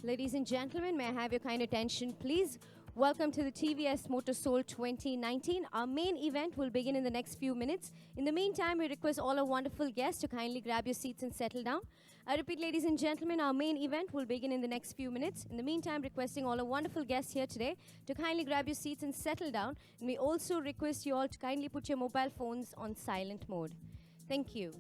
Ladies and gentlemen, may I have your kind attention, please? Welcome to the TVS MotoSoul 2019. Our main event will begin in the next few minutes. In the meantime, we request all our wonderful guests to kindly grab your seats and settle down. I repeat, ladies and gentlemen, our main event will begin in the next few minutes. In the meantime, requesting all our wonderful guests here today to kindly grab your seats and settle down. And we also request you all to kindly put your mobile phones on silent mode. Thank you.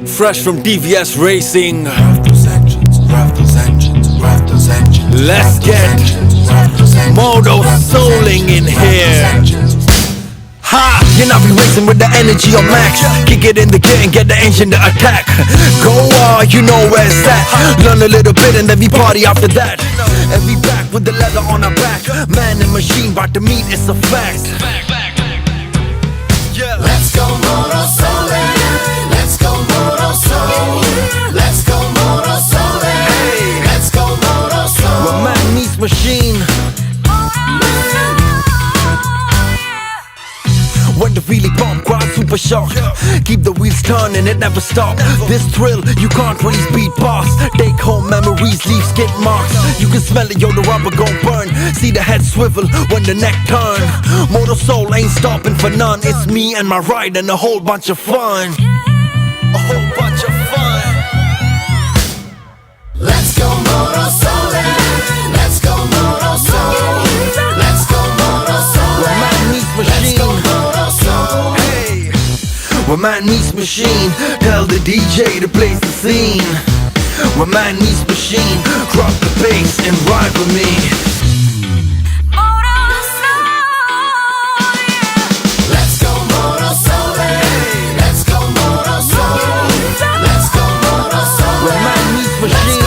Fresh from TVS Racing. Rev those engines, rev those engines, rev those engines. Let's get MotoSouling in here. Ha! You know we racing with the energy on max. Kick it in the gear and get the engine to attack. Go on, you know where it's at. Learn a little bit and then we party after that. And we back with the leather on our back. Man and machine about to meet, it's a fact. Let's go MotoSouling. Let's go MotoSoul. Let's go MotoSouling. Let's go MotoSoul. Where man meets machine. When the really pump, crowd super shock. Keep the wheels turning, it never stop. This thrill, you can't really speed past. Take home memories, leave skid marks. You can smell it, yo, the rubber gon' burn. See the head swivel when the neck turn. MotoSoul ain't stopping for none. It's me and my ride and a whole bunch of fun. A whole bunch of fun. Let's go MotoSouling. Let's go MotoSoul. Let's go MotoSouling. Where man meets machine. Hey, where man meets machine. Tell the DJ to place the scene. Where man meets machine. Drop the bass and ride with me. Let's go MotoSouling. Let's go MotoSoul. Let's go MotoSoul. Where man meets machine.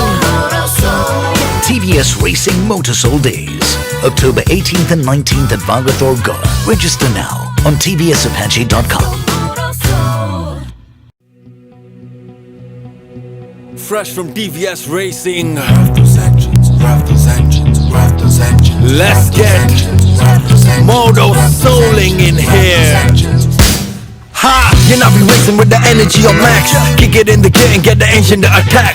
TVS Racing MotoSoul Days, October 18th and 19th at Vagator, Goa. Register now on tvsapache.com. Fresh from TVS Racing. Rev those engines, rev those engines, rev those engines. Let's get MotoSouling in here. Ha! You know we racing with the energy on max. Kick it in the gear and get the engine to attack.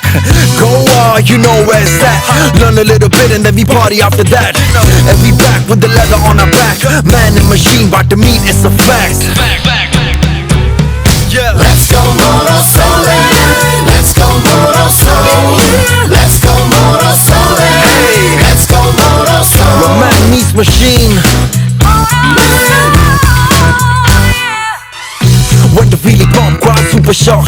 Go on, you know where it's at. Learn a little bit and then we party after that. And we back with the leather on our back. Man and machine about to meet, it's a fact. Let's go MotoSouling. Let's go MotoSoul. Let's go MotoSouling. Let's go MotoSoul. Where man meets machine. When the really pump, crowd super shock.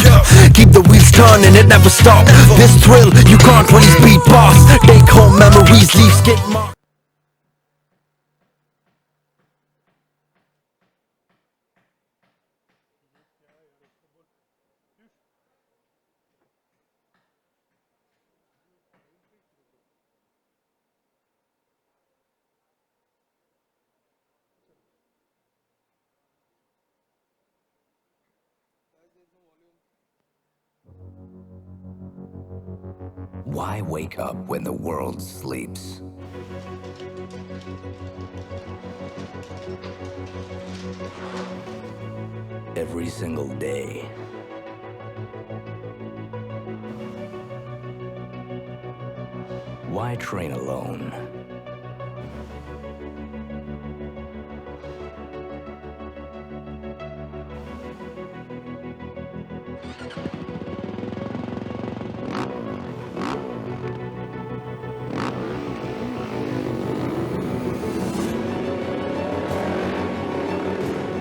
Keep the wheels turning, it never stop. This thrill, you can't really speed past. Take home memories, leave skid marks. Why wake up when the world sleeps? Every single day. Why train alone?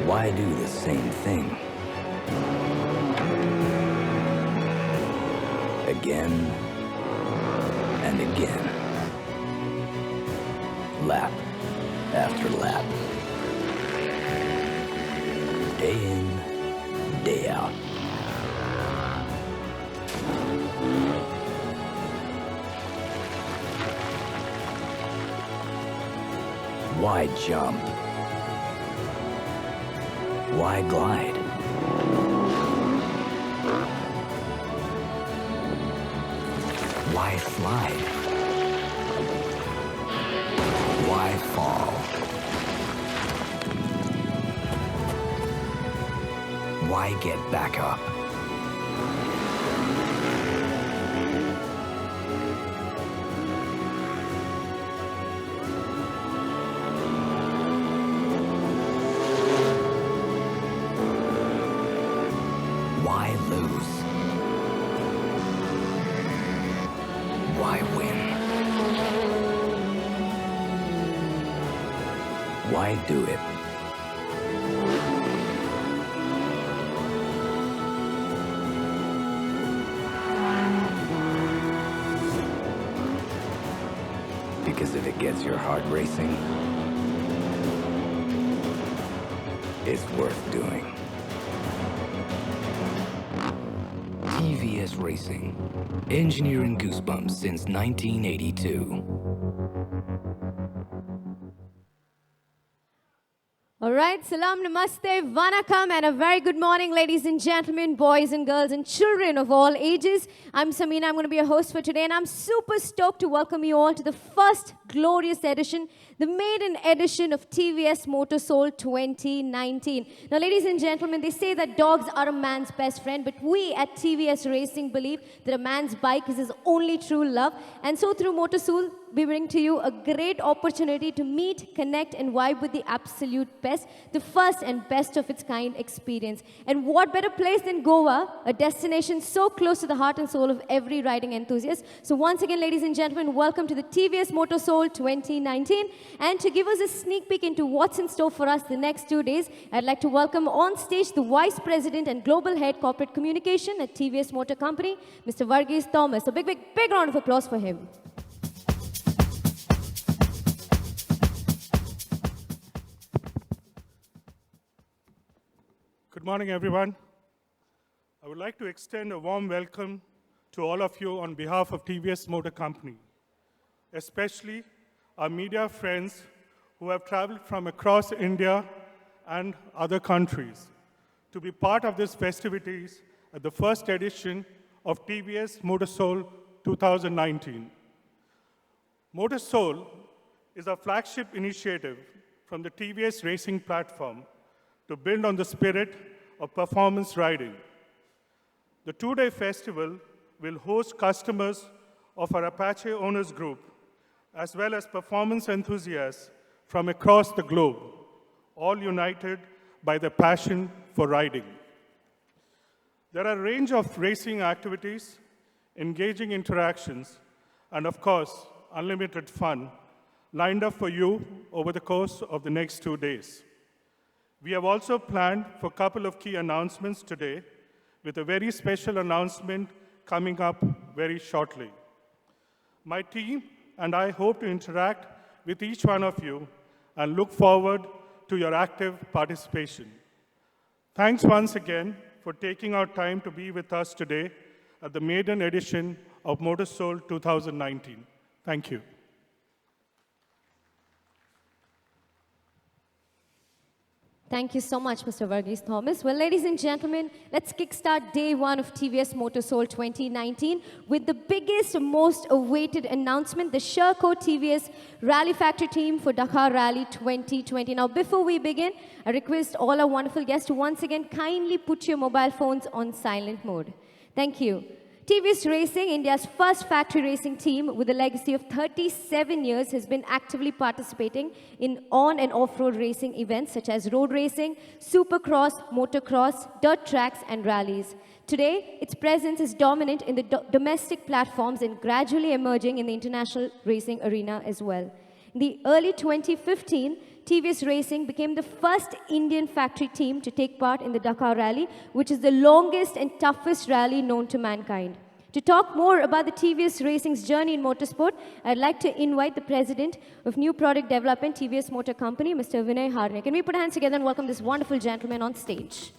Why do the same thing? Again and again. Lap after lap. Day in, day out. Why jump? Why glide? Why fly? Why fall? Why get back up? Why lose? Why win? Why do it? Because if it gets your heart racing, it's worth doing. TVS Racing, engineering goosebumps since 1982. All right, salam, namaste, vanakkam, and a very good morning, ladies and gentlemen, boys and girls, and children of all ages. I'm Samina, I'm going to be your host for today, and I'm super stoked to welcome you all to the first glorious edition, the maiden edition of TVS MotoSoul 2019. Now, ladies and gentlemen, they say that dogs are a man's best friend, but we at TVS Racing believe that a man's bike is his only true love, and so through MotoSoul, we bring to you a great opportunity to meet, connect, and vibe with the absolute best, the first and best of its kind experience. And what better place than Goa, a destination so close to the heart and soul of every riding enthusiast. So once again, ladies and gentlemen, welcome to the TVS MotoSoul 2019. And to give us a sneak peek into what's in store for us the next 2 days, I'd like to welcome on stage the Vice President and Global Head Corporate Communication at TVS Motor Company, Mr. Varghese Thomas. A big round of applause for him. Good morning, everyone. I would like to extend a warm welcome to all of you on behalf of TVS Motor Company, especially our media friends who have traveled from across India and other countries to be part of these festivities at the first edition of TVS MotoSoul 2019. MotoSoul is a flagship initiative from the TVS Racing platform to build on the spirit of performance riding. The two-day festival will host customers of our Apache Owners Group, as well as performance enthusiasts from across the globe, all united by the passion for riding. There are a range of racing activities, engaging interactions, and of course, unlimited fun lined up for you over the course of the next 2 days. We have also planned for a couple of key announcements today, with a very special announcement coming up very shortly. My team and I hope to interact with each one of you and look forward to your active participation. Thanks once again for taking our time to be with us today at the maiden edition of MotoSoul 2019. Thank you. Thank you so much, Mr. Varghese Thomas. Well, ladies and gentlemen, let's kickstart day one of TVS MotoSoul 2019 with the biggest and most awaited announcement, the Sherco TVS Rally Factory team for Dakar Rally 2020. Now, before we begin, I request all our wonderful guests to once again kindly put your mobile phones on silent mode. Thank you. TVS Racing, India's first factory racing team with a legacy of 37 years, has been actively participating in on- and off-road racing events such as road racing, supercross, motocross, dirt tracks, and rallies. Today, its presence is dominant in the domestic platforms and gradually emerging in the international racing arena as well. In the early 2015, TVS Racing became the first Indian factory team to take part in the Dakar Rally, which is the longest and toughest rally known to mankind. To talk more about the TVS Racing's journey in motorsport, I'd like to invite the President of New Product Development, TVS Motor Company, Mr. Vinay Harne. Can we put hands together and welcome this wonderful gentleman on stage?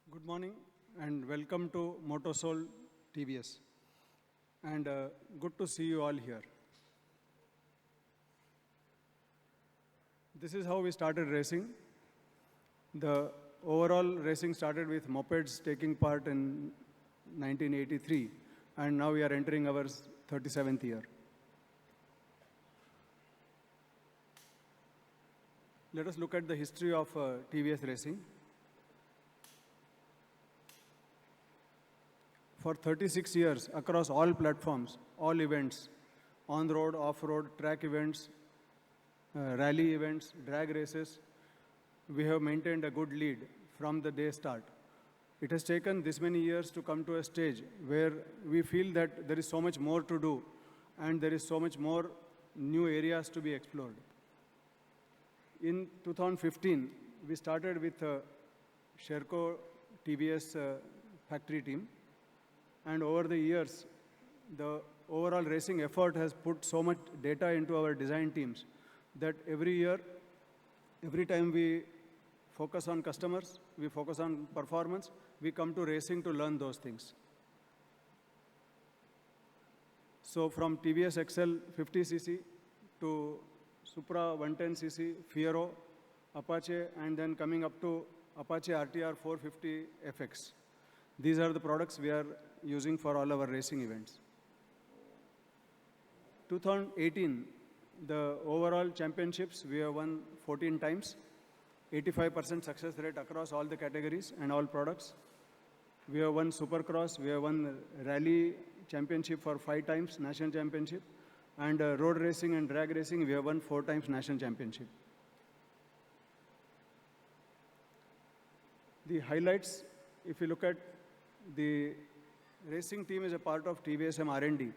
Good morning and welcome to MotoSoul TVS. And good to see you all here. This is how we started racing. The overall racing started with mopeds taking part in 1983, and now we are entering our 37th year. Let us look at the history of TVS Racing. For 36 years, across all platforms, all events, on-road, off-road, track events, rally events, drag races, we have maintained a good lead from the day start. It has taken this many years to come to a stage where we feel that there is so much more to do and there is so much more new areas to be explored. In 2015, we started with Sherco TVS factory team. And over the years, the overall racing effort has put so much data into our design teams that every year, every time we focus on customers, we focus on performance, we come to racing to learn those things. So from TVS XL 50cc to Supra 110cc, Fiero, Apache, and then coming up to Apache RTR 450 FX. These are the products we are using for all our racing events. 2018, the overall championships, we have won 14 times, 85% success rate across all the categories and all products. We have won Supercross, we have won Rally Championship for 5 times, National Championship, and road racing and drag racing, we have won 4 times National Championship. The highlights, if you look at the racing team is a part of TVSM R&D,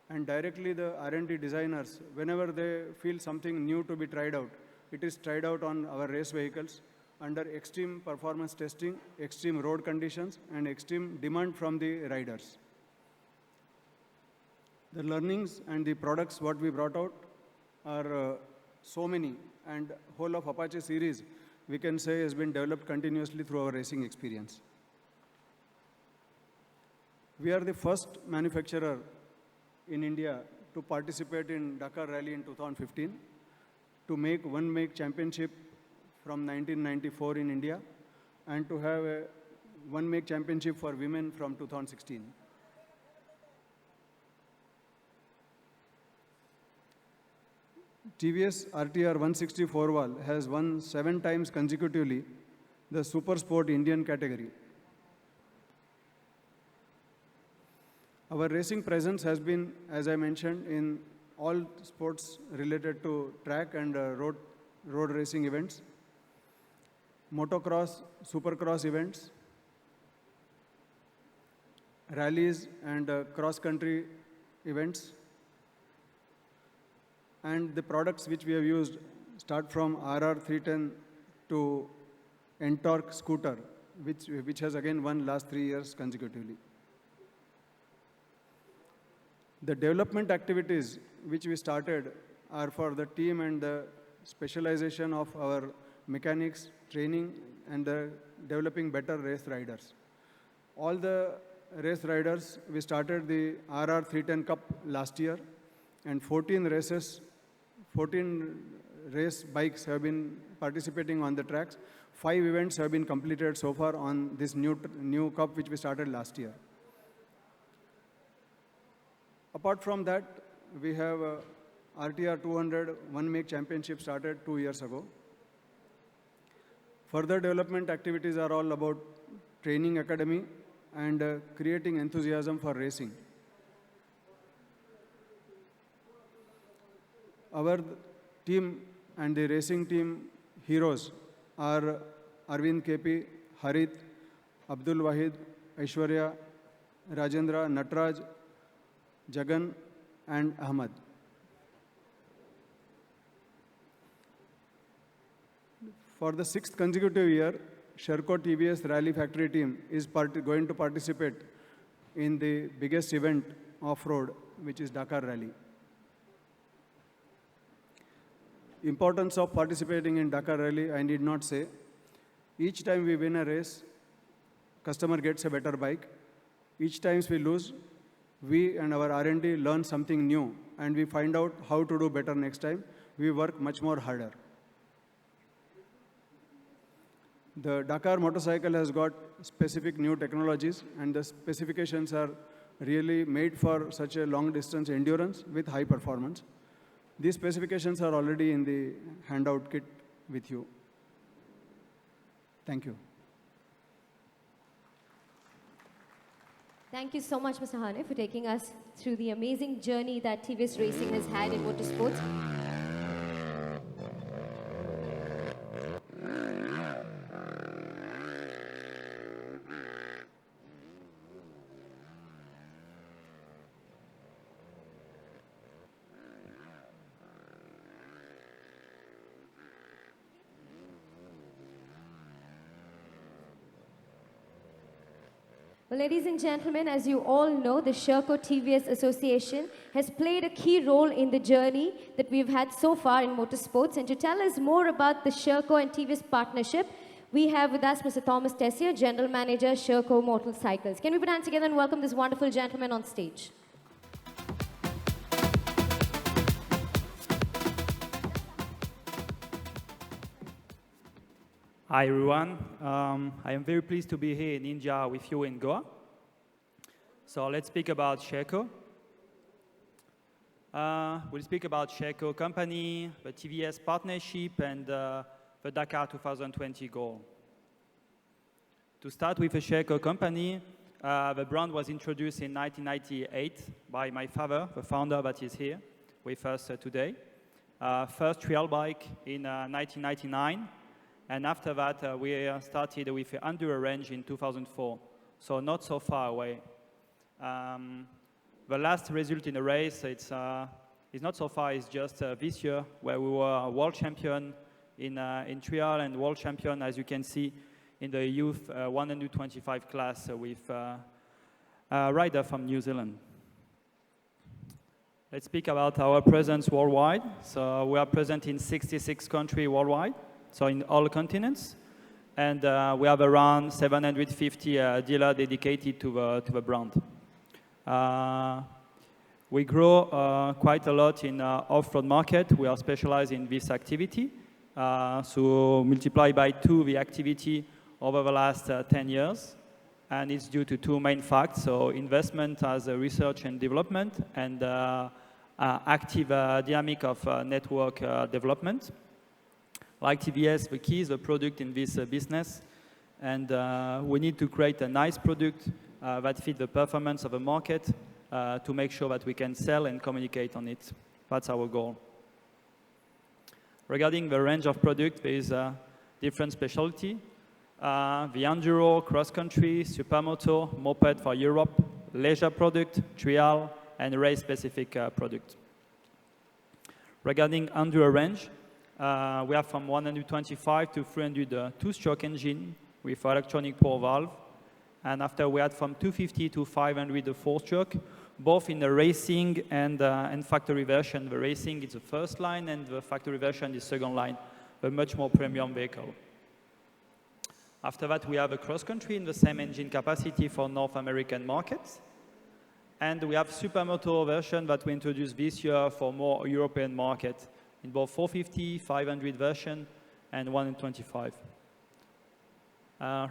and directly the R&D designers, whenever they feel something new to be tried out, it is tried out on our race vehicles under extreme performance testing, extreme road conditions, and extreme demand from the riders. The learnings and the products what we brought out are so many, and whole of Apache series, we can say, has been developed continuously through our racing experience. We are the first manufacturer in India to participate in Dakar Rally in 2015, to make one-make championship from 1994 in India, and to have a one-make championship for women from 2016. TVS RTR 164 valve has won 7 times consecutively the Super Sport Indian category. Our racing presence has been, as I mentioned, in all sports related to track and road racing events, motocross, supercross events, rallies and cross-country events. And the products which we have used start from RR 310 to Ntorq scooter, which has again won last 3 years consecutively. The development activities which we started are for the team and the specialization of our mechanics, training, and the developing better race riders. All the race riders, we started the RR 310 Cup last year, and 14 race bikes have been participating on the tracks. 5 events have been completed so far on this new cup which we started last year. Apart from that, we have RTR 200 one-make championship started 2 years ago. Further development activities are all about training academy and creating enthusiasm for racing. Our team and the racing team heroes are Arvind KP, Harit, Abdul Wahid, Aishwarya, Rajendra, Natraj, Jagan, and Ahmad. For the 6th consecutive year, Sherco TVS Rally Factory team is going to participate in the biggest event off-road, which is Dakar Rally. Importance of participating in Dakar Rally, I need not say. Each time we win a race, customer gets a better bike. Each time we lose, we and our R&D learn something new, and we find out how to do better next time. We work much more harder. The Dakar motorcycle has got specific new technologies, and the specifications are really made for such a long distance endurance with high performance. These specifications are already in the handout kit with you. Thank you. Thank you so much, Mr. Hane, for taking us through the amazing journey that TVS Racing has had in motorsports. Well, ladies and gentlemen, as you all know, the Sherco TVS Association has played a key role in the journey that we've had so far in motorsports. And to tell us more about the Sherco and TVS partnership, we have with us Mr. Thomas Tessier, General Manager, Sherco Motorcycles. Can we put hands together and welcome this wonderful gentleman on stage? Hi everyone, I am very pleased to be here in India with you in Goa. So let's speak about Sherco. We'll speak about Sherco company, the TVS partnership, and the Dakar 2020 goal. To start with the Sherco company, the brand was introduced in 1998 by my father, the founder that is here with us today. First trail bike in 1999. And after that, we started with the Enduro range in 2004, so not so far away. The last result in the race, it's not so far, it's just this year, where we were world champion in trial and world champion, as you can see, in the youth 125 class with a rider from New Zealand. Let's speak about our presence worldwide. So we are present in 66 countries worldwide. So in all continents, and we have around 750 dealers dedicated to the brand. We grow quite a lot in off-road market. We are specialized in this activity, so multiply by 2 the activity over the last 10 years, and it's due to 2 main facts. So investment as a research and development, and active dynamic of network development. Like TVS, the key is the product in this business, and we need to create a nice product that fits the performance of the market to make sure that we can sell and communicate on it. That's our goal. Regarding the range of product, there is a different specialty. The Enduro, cross-country, supermoto, moped for Europe, leisure product, trial, and race-specific product. Regarding Enduro range, we have from 125 to 300 two-stroke engine with electronic power valve. And after we had from 250 to 500 the four-stroke, both in the racing and factory version. The racing is the first line and the factory version is second line, a much more premium vehicle. After that, we have a cross-country in the same engine capacity for North American markets. And we have supermoto version that we introduced this year for more European market, in both 450, 500 version, and 125.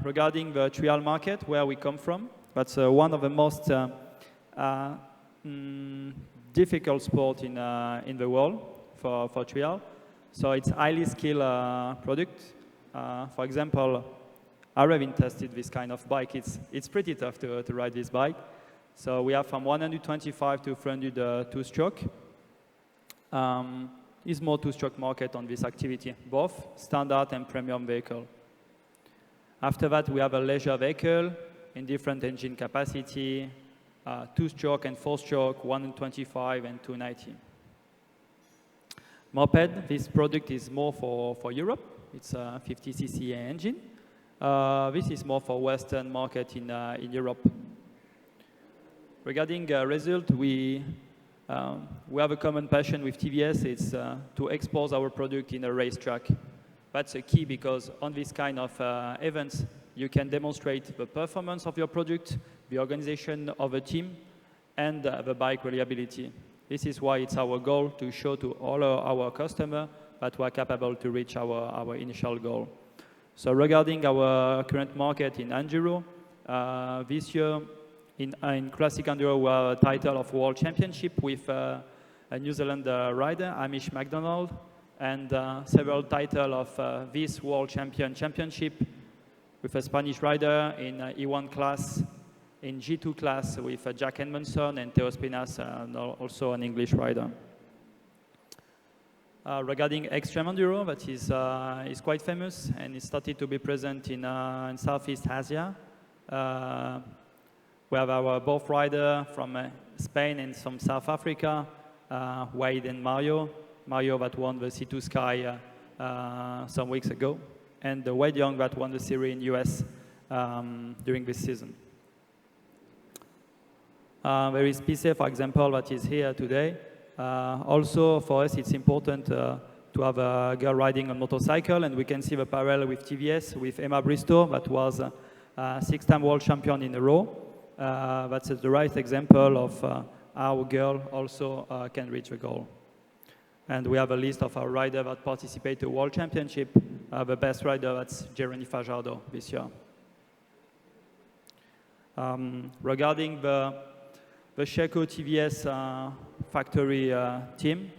Regarding the trial market, where we come from, that's one of the most difficult sport in the world for trial. So it's highly skilled product. For example, I haven't tested this kind of bike. It's pretty tough to ride this bike. So we have from 125 to 300 two-stroke. Is more two-stroke market on this activity, both standard and premium vehicle. After that, we have a leisure vehicle in different engine capacity, two-stroke and four-stroke, 125 and 290. Moped, this product is more for Europe. It's a 50cc engine. This is more for Western market in Europe. Regarding result, we have a common passion with TVS. It's to expose our product in a racetrack. That's a key because on this kind of events, you can demonstrate the performance of your product, the organization of a team, and the bike reliability. This is why it's our goal to show to all our customers that we are capable to reach our initial goal. So regarding our current market in Enduro, this year, in Classic Enduro, we have a title of World Championship with a New Zealand rider, Amish McDonald, and several titles of this World Championship with a Spanish rider in E1 class, in G2 class with Jack Edmondson and Theo Spinas, also an English rider. Regarding Extreme Enduro, that is quite famous and it started to be present in Southeast Asia. We have our both riders from Spain and from South Africa, Wade and Mario. Mario that won the C2 Sky some weeks ago, and Wade Young that won the series in US during this season. There is PC, for example, that is here today. Also, for us, it's important to have a girl riding a motorcycle, and we can see the parallel with TVS, with Emma Bristow, that was a 6-time world champion in a row. That's the right example of how a girl also can reach the goal. And we have a list of our riders that participate in the World Championship. The best rider, that's Jeremy Fajardo this year. Regarding the Sherco TVS factory team,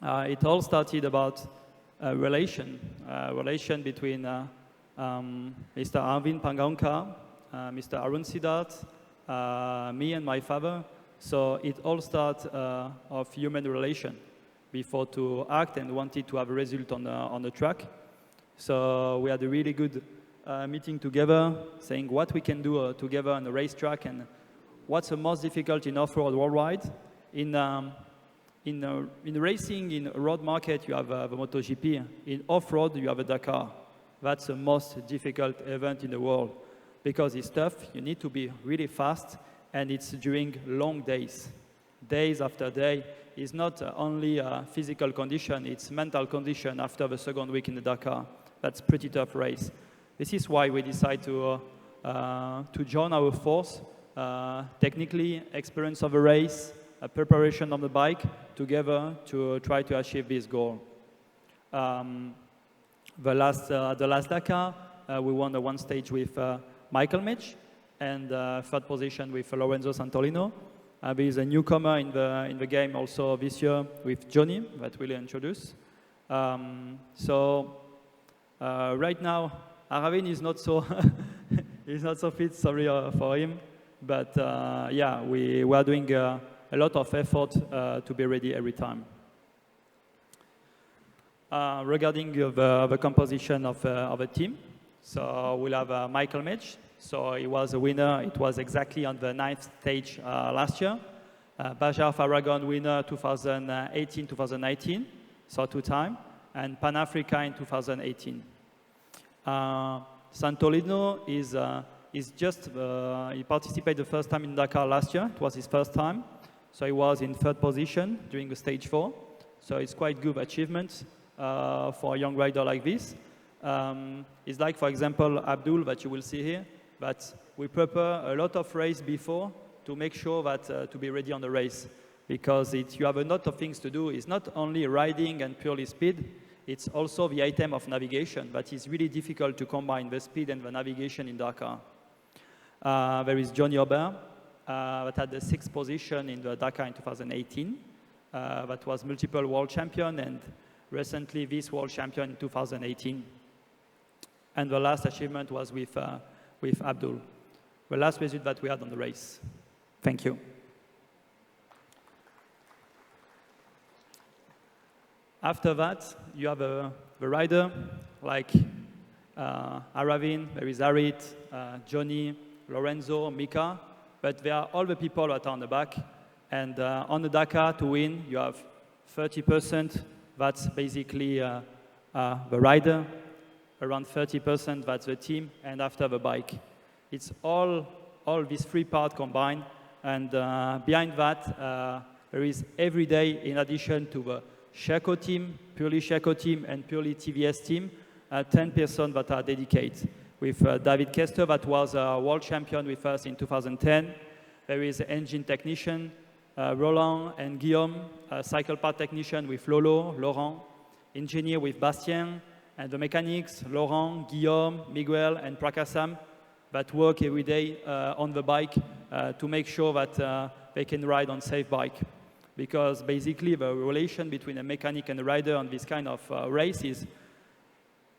it all started about a relation between Mr. Arvind Pangaonkar, Mr. Arun Siddharth, me and my father. So it all starts of human relation before to act and wanted to have a result on the track. So we had a really good meeting together, saying what we can do together on the racetrack and what's the most difficult in off-road worldwide. In racing, in road market, you have the MotoGP. In off-road, you have a Dakar. That's the most difficult event in the world because it's tough. You need to be really fast, and it's during long days. Days after day. It's not only a physical condition, it's mental condition after the second week in the Dakar. That's a pretty tough race. This is why we decided to join our force, technically, experience of a race, a preparation on the bike, together to try to achieve this goal. The last Dakar, we won the one stage with Michael Mitch, and third position with Lorenzo Santolino. There is a newcomer in the game also this year with Johnny that we'll introduce. Right now, Aravin is not so he's not so fit. Sorry for him, but yeah, we are doing a lot of effort to be ready every time. Regarding the composition of a team, so we'll have Michael Mitch. So he was a winner. It was exactly on the 9th stage last year. Baja of Aragon winner 2018-2019, so 2 times, and Pan Africa in 2018. Santolino is just, he participated the first time in Dakar last year. It was his first time. So he was in 3rd position during the stage 4. So it's quite good achievement for a young rider like this. It's like, for example, Abdul that you will see here. But we prepare a lot of race before to make sure that to be ready on the race. Because you have a lot of things to do. It's not only riding and purely speed. It's also the item of navigation. But it's really difficult to combine the speed and the navigation in Dakar. There is Johnny Aubert that had the 6th position in the Dakar in 2018. That was multiple world champion and recently this world champion in 2018. And the last achievement was with Abdul. The last result that we had on the race. Thank you. After that, you have the rider like Aravin, there is Arit, Johnny, Lorenzo, Mika, but they are all the people that are on the back. And on the Dakar to win, you have 30%, that's basically the rider, around 30% that's the team, and after the bike. It's all these 3 parts combined, and behind that, there is every day, in addition to the Sherco team, purely Sherco team, and purely TVS team, 10 persons that are dedicated. With David Kester, that was a world champion with us in 2010. There is an engine technician, Roland and Guillaume, a cycle part technician with Lolo, Laurent, engineer with Bastien, and the mechanics, Laurent, Guillaume, Miguel, and Prakasam, that work every day on the bike to make sure that they can ride on safe bike. Because basically the relation between a mechanic and a rider on this kind of race is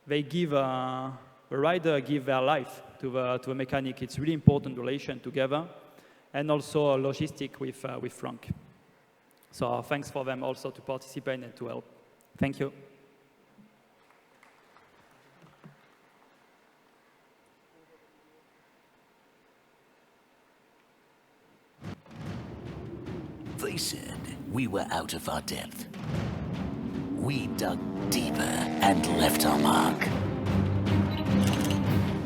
they give, the rider give their life to the mechanic. It's really important relation together. And also logistic with Frank. So thanks for them also to participate and to help. Thank you. They said we were out of our depth. We dug deeper and left our mark.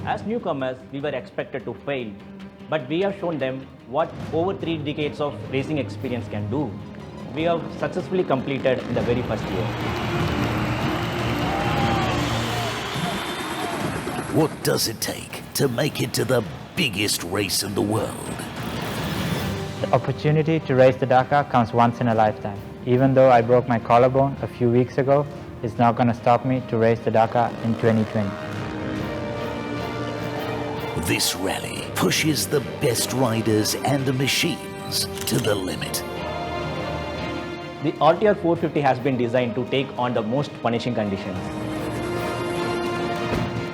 As newcomers, we were expected to fail. but we have shown them what over 3 decades of racing experience can do. We have successfully completed in the very first year. What does it take to make it to the biggest race in the world? The opportunity to race the Dakar comes once in a lifetime. Even though I broke my collarbone a few weeks ago, it's not going to stop me to race the Dakar in 2020. This rally pushes the best riders and the machines to the limit. The RTR 450 has been designed to take on the most punishing conditions.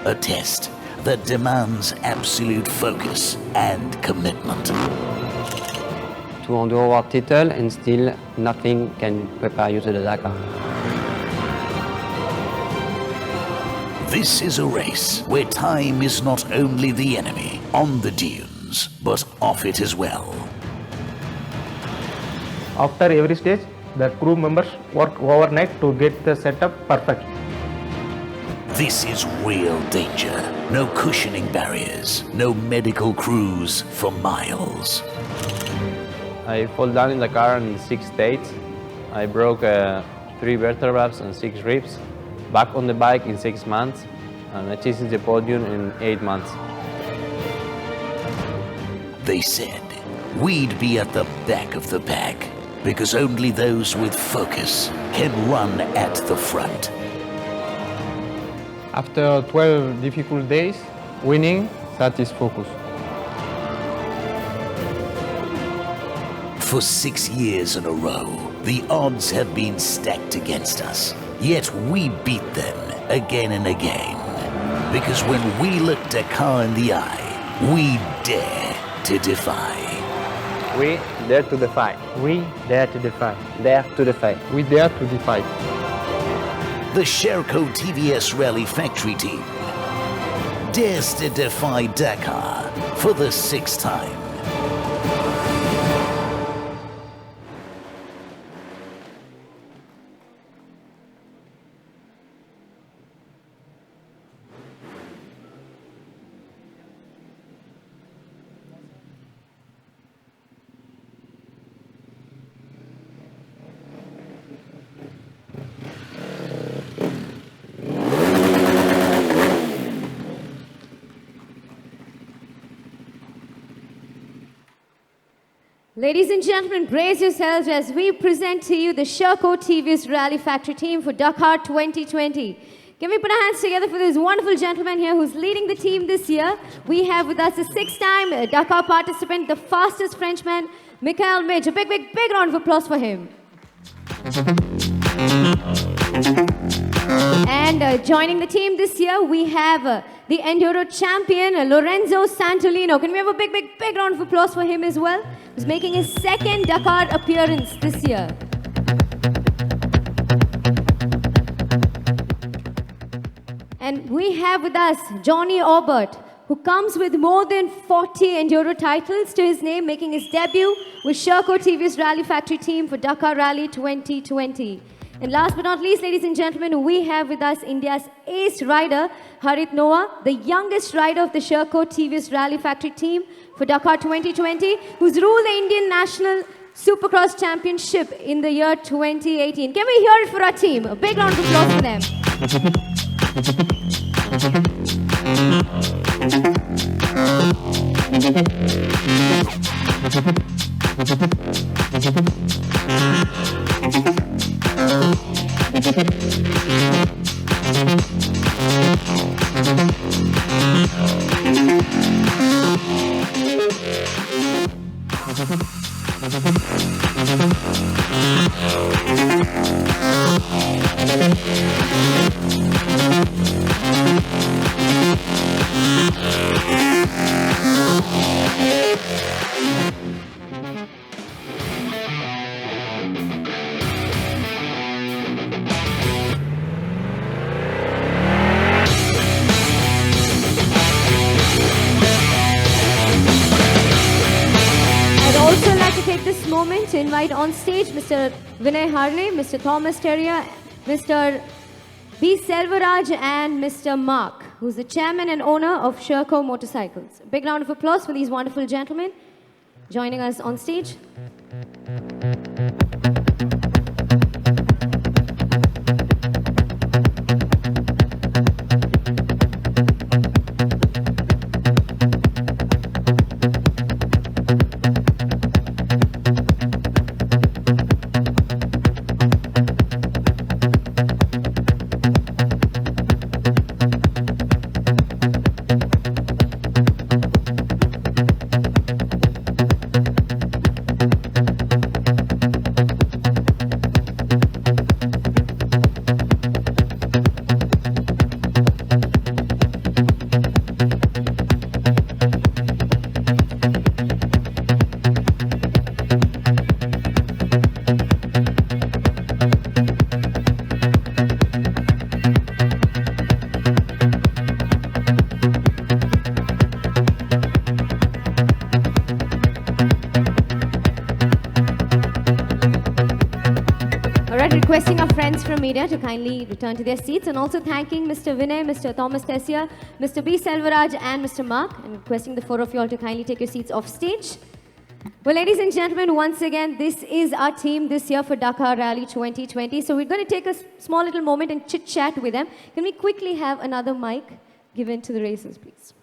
A test that demands absolute focus and commitment. To endure world title and still nothing can prepare you to the Dakar. This is a race where time is not only the enemy on the dunes, but off it as well. After every stage, the crew members work overnight to get the setup perfect. This is real danger. No cushioning barriers, no medical crews for miles. I fall down in the car in 6 states. I broke 3 vertebrae and 6 ribs. Back on the bike in 6 months, and I chased the podium in 8 months. They said we'd be at the back of the pack because only those with focus can run at the front. After 12 difficult days, winning, that is focus. For 6 years in a row, the odds have been stacked against us. Yet we beat them again and again. Because when we look Dakar in the eye, we dare to defy. We dare to defy. We dare to defy. Dare to defy. We dare to defy. The Sherco TVS Rally Factory team dares to defy Dakar for the 6th time. Ladies and gentlemen, brace yourselves as we present to you the Sherco TVS Rally Factory team for Dakar 2020. Can we put our hands together for this wonderful gentleman here who's leading the team this year? We have with us a 6-time Dakar participant, the fastest Frenchman, Michael Midge. A big round of applause for him. And joining the team this year, we have the Enduro champion, Lorenzo Santolino. Can we have a big round of applause for him as well? He's making his 2nd Dakar appearance this year. And we have with us Johnny Aubert, who comes with more than 40 Enduro titles to his name, making his debut with Sherco TVS Rally Factory team for Dakar Rally 2020. And last but not least, ladies and gentlemen, we have with us India's ace rider, Harit Noah, the youngest rider of the Sherco TVS Rally Factory team for Dakar 2020, who's ruled the Indian National Supercross Championship in the year 2018. Can we hear it for our team? A big round of applause for them. To invite on stage Mr. Vinay Harley, Mr. Thomas Terrier, Mr. B. Selvaraj and Mr. Mark, who's the chairman and owner of Sherco Motorcycles. A big round of applause for these wonderful gentlemen joining us on stage. Requesting our friends from media to kindly return to their seats, and also thanking Mr. Vinay, Mr. Thomas Tessia, Mr. B. Selvaraj and Mr. Mark, and requesting the four of you all to kindly take your seats off stage. Well, ladies and gentlemen, once again, this is our team this year for Dakar Rally 2020. So we're going to take a small little moment and chit-chat with them. Can we quickly have another mic given to the racers, please?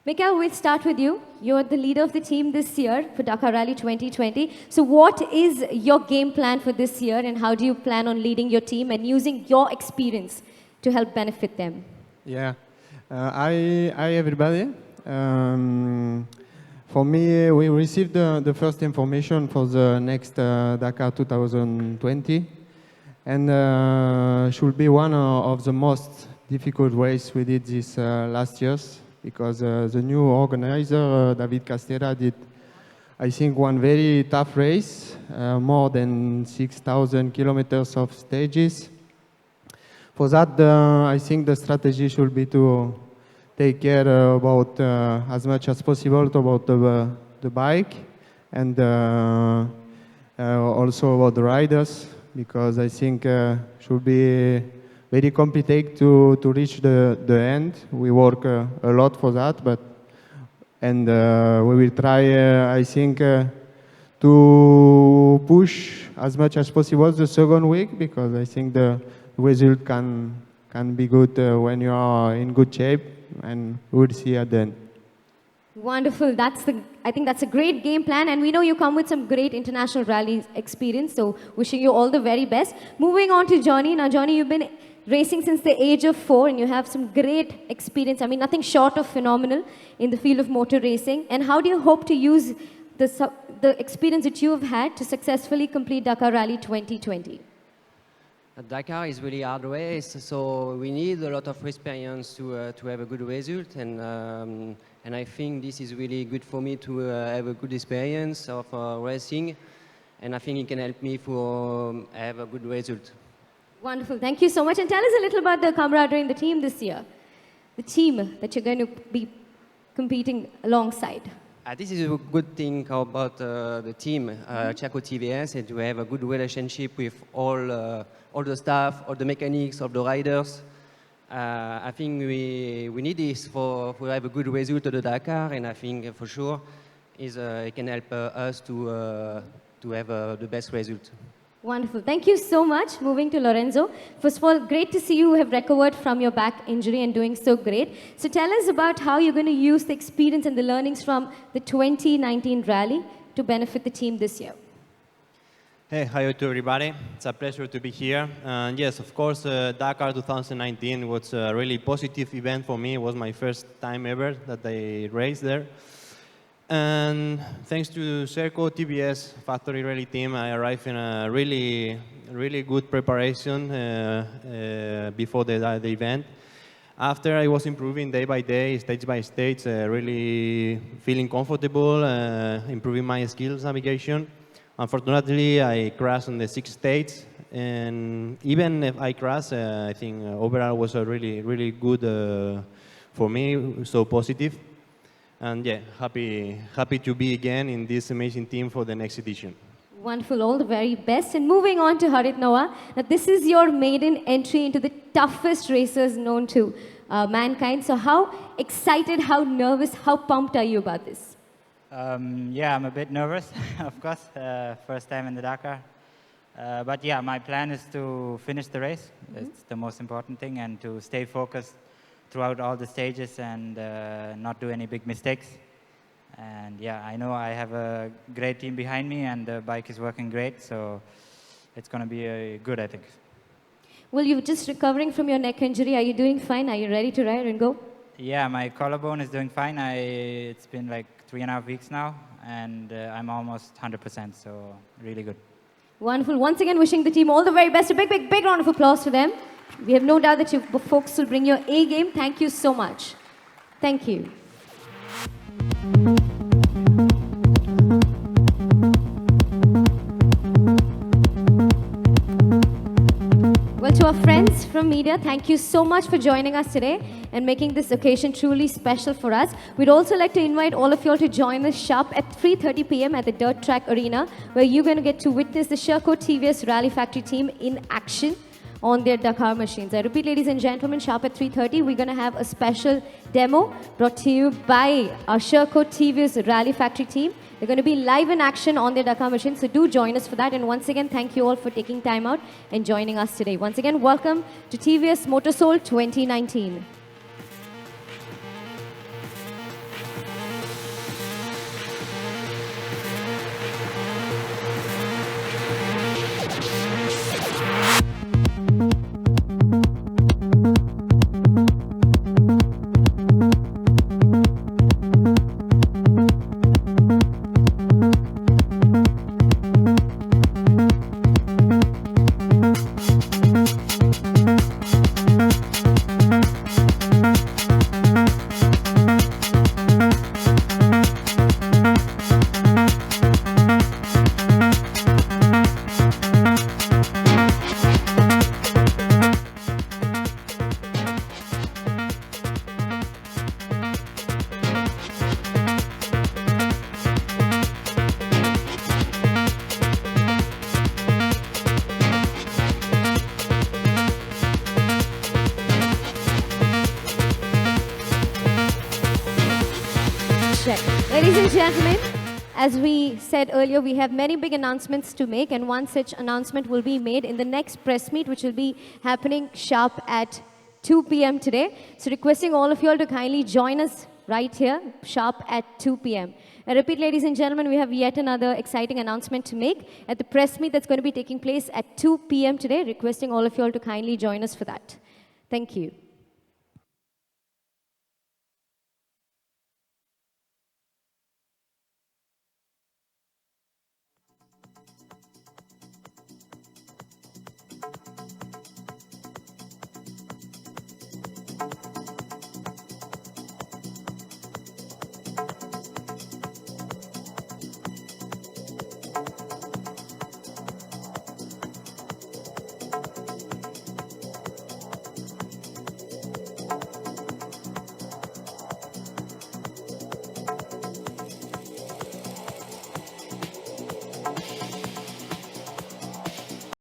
Mikael, we'll start with you. You're the leader of the team this year for Dakar Rally 2020. So what is your game plan for this year, and how do you plan on leading your team and using your experience to help benefit them? Yeah. Hi everybody. For me, we received the first information for the next Dakar 2020, and should be one of the most difficult races we did this last years, because the new organizer, David Castera, did, I think, one very tough race, more than 6,000 kilometers of stages. For that, I think the strategy should be to take care about as much as possible about the bike, and also about the riders, because I think should be very complicated to reach the end. We work a lot for that, and we will try, I think, to push as much as possible the second week, because I think the result can be good when you are in good shape, and we'll see at the end. Wonderful. I think that's a great game plan, and we know you come with some great international rally experience, so wishing you all the very best. Moving on to Johnny. Now, Johnny, you've been racing since the age of 4, and you have some great experience. I mean, nothing short of phenomenal in the field of motor racing. And how do you hope to use the experience that you have had to successfully complete Dakar Rally 2020? Dakar is really hard race, so we need a lot of experience to have a good result, and I think this is really good for me to have a good experience of racing, and I think it can help me to have a good result. Wonderful. Thank you so much. And tell us a little about the camaraderie in the team this year, the team that you're going to be competing alongside. This is a good thing about the team, Sherco TVS, and to have a good relationship with all the staff, all the mechanics, all the riders. I think we need this to have a good result of the Dakar, and I think for sure it can help us to have the best result. Wonderful. Thank you so much. Moving to Lorenzo. First of all, great to see you have recovered from your back injury and doing so great. So tell us about how you're going to use the experience and the learnings from the 2019 rally to benefit the team this year. Hey, hi to everybody. It's a pleasure to be here. And yes, of course, Dakar 2019 was a really positive event for me. It was my first time ever that I raced there. And thanks to Sherco TVS factory rally team, I arrived in a really good preparation before the event. After, I was improving day by day, stage by stage, really feeling comfortable, improving my skills navigation. Unfortunately, I crashed on the 6th stage, and even if I crashed, I think overall was a really good for me, so positive. And yeah, happy to be again in this amazing team for the next edition. Wonderful, all the very best. And moving on to Harit Noah, now this is your maiden entry into the toughest racers known to mankind. So how excited, how nervous, how pumped are you about this? Yeah, I'm a bit nervous, of course, first time in the Dakar. But yeah, my plan is to finish the race. It's the most important thing, and to stay focused throughout all the stages and not do any big mistakes. And yeah, I know I have a great team behind me, and the bike is working great, so it's going to be good, I think. Well, you're just recovering from your neck injury. Are you doing fine? Are you ready to ride and go? Yeah, my collarbone is doing fine. It's been like 3.5 weeks now, and I'm almost 100%, so really good. Wonderful. Once again, wishing the team all the very best. A big, big, big round of applause to them. We have no doubt that you folks will bring your A game. Thank you so much. Thank you. Well, to our friends from media, thank you so much for joining us today and making this occasion truly special for us. We'd also like to invite all of you all to join us sharp at 3:30 p.m. at the Dirt Track Arena, where you're going to get to witness the Sherco TVS Rally Factory team in action on their Dakar machines. I repeat, ladies and gentlemen, sharp at 3:30, we're going to have a special demo brought to you by our Sherco TVS Rally Factory team. They're going to be live in action on their Dakar machines, so do join us for that. And once again, thank you all for taking time out and joining us today. Once again, welcome to TVS MotoSoul 2019. Ladies and gentlemen, as we said earlier, we have many big announcements to make, and one such announcement will be made in the next press meet, which will be happening sharp at 2 p.m. today. So requesting all of you all to kindly join us right here, sharp at 2 p.m. I repeat, ladies and gentlemen, we have yet another exciting announcement to make at the press meet that's going to be taking place at 2 p.m. today, requesting all of you all to kindly join us for that. Thank you.